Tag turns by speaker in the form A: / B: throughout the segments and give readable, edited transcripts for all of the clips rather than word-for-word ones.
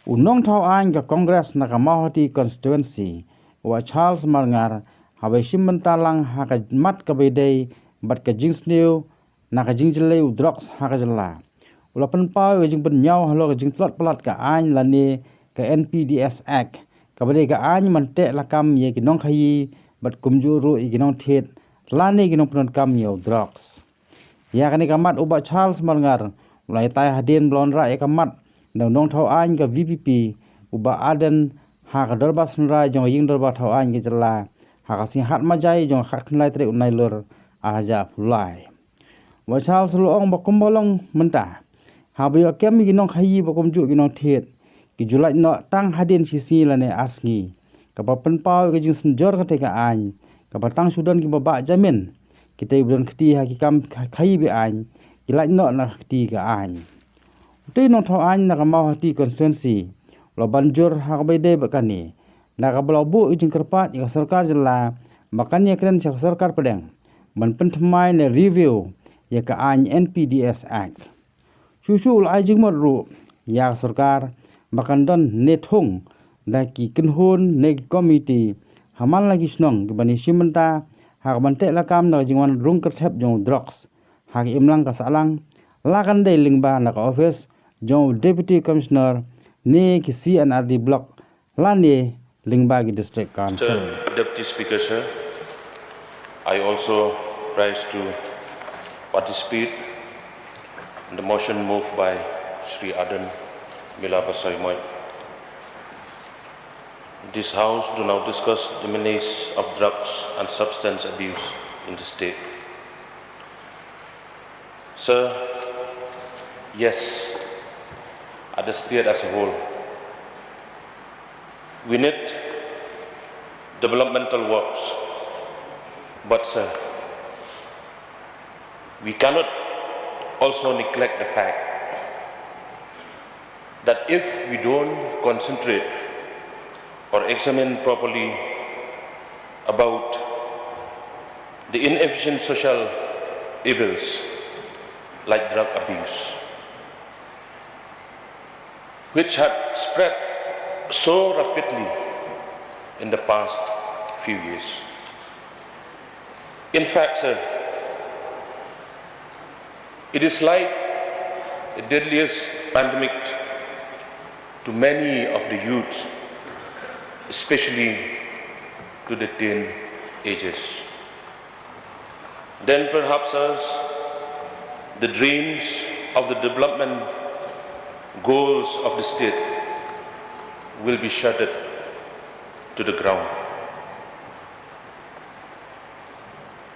A: Unong thau an ka Congress na ka Mahoti constituency wa Charles Marngar habai simbanta lang ha ka mat ka bedai bat ka jingsneu na ka jingjele udrox ha ka jala ulapan pau ka jingpen nyau halo ka jingtlot plat ka an lani ka NPDS Act ka bedai ka an mante lakam ye kinong khayi bat kumju ru i kinong thet lani kinong penon kam ye udrox ya kani ka mat uba Charles Marngar ulai tai Hadien blon ra e ka mat nong thau an ka VPP uba Aden ha ka dorba sunra jong ying dorba thau an ke jala ha ka sing hat majai jong khat khnai tre unai lor aja pulai wa Charles lo ong ba kumbolong menta ha bi kem gi nong khayi ba kum ju gi nong thet ki julai no tang Hadien sisi lane Sngi ka pa pen pau ke jing sun jor ka te ka an ka pa tang sudan ki ba jamin kita ibron khti ha ki kam khayi bi an ki lai no na khti ka an Tuy nong thau an na ka Mahoti constituency lo banjur ha ka bede bakani na ka blau bu ijing kerpat ka sarkar jala makanya kren sarkar pedang ban penthmai ne review ya ka an NPDS Act susu ul ajing mod ru ya sarkar makan don ne thong da ki kinhun ne committee hamal lagi snong ki bani simenta ha ka bante lakam na jingwan rung kerthep jong drugs ha ki imlang ka salang lakan dei lingba na ka office jong Deputy Commissioner ni ki CNRD block lani Lingbagi District Council.
B: Mr. Deputy Speaker, sir, I also rise to participate in the motion moved by Sri Adan Milabasaimoy. This House do now discuss the menace of drugs and substance abuse in the state. Sir, yes, at the state as a whole, we need developmental works, but sir, we cannot also neglect the fact that if we don't concentrate or examine properly about the inefficient social evils like drug abuse, which had spread so rapidly in the past few years. In fact, sir, it is like the deadliest pandemic to many of the youth, especially to the teen ages. Then perhaps, sir, the dreams of the development goals of the state will be shattered to the ground.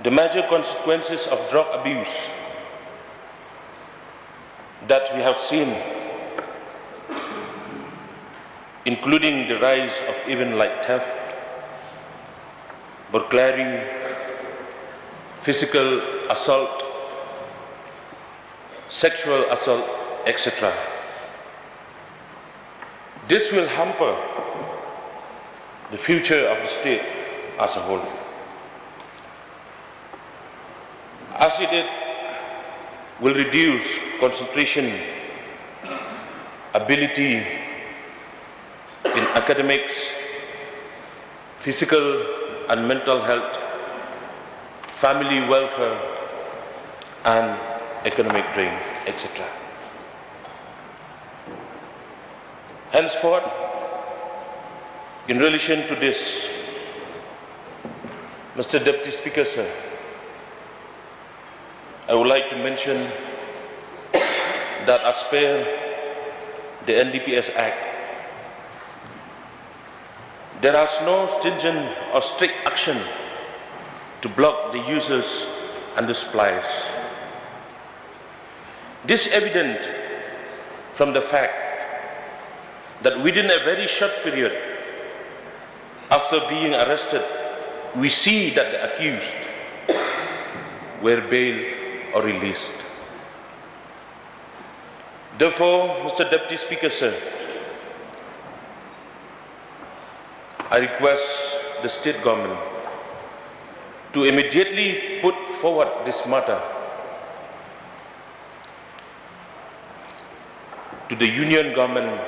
B: The major consequences of drug abuse that we have seen, including the rise of even like theft, burglary, physical assault, sexual assault, etc. This will hamper the future of the state as a whole. As it will reduce concentration, ability in academics, physical and mental health, family welfare, and economic drain, etc. Henceforth, in relation to this, Mr. Deputy Speaker, sir, I would like to mention that as per the Ndps Act, there is no stringent or strict action to block the users and the suppliers. This is evident from the fact that within a very short period after being arrested, we see that the accused were bailed or released. Therefore, Mr. Deputy Speaker, sir, I request the state government to immediately put forward this matter to the union government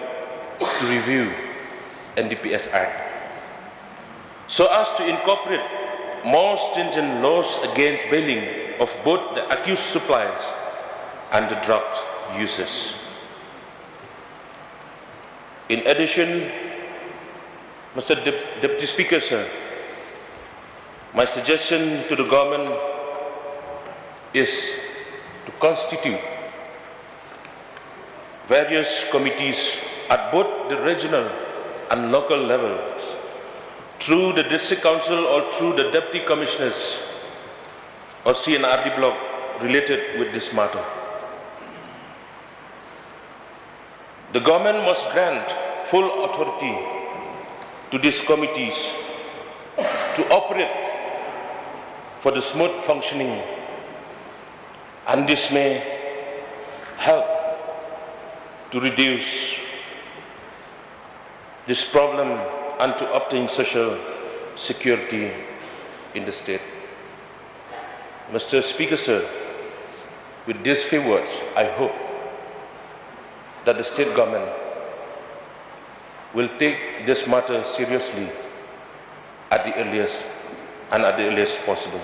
B: to review Ndps Act so as to incorporate more stringent laws against bailing of both the accused suppliers and the drug users. In addition, Mr. Deputy Speaker, sir, my suggestion to the government is to constitute various committees at both the regional and local levels through the district council or through the deputy commissioners or CNRD block related with this matter. The government must grant full authority to these committees to operate for the smooth functioning, and this may help to reduce this problem and to obtain social security in the state. Mr. Speaker, sir, with these few words, I hope that the state government will take this matter seriously at the earliest possible.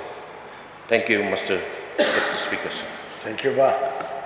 B: Thank you, Mr. Deputy Speaker, sir.
C: Thank you, Ba.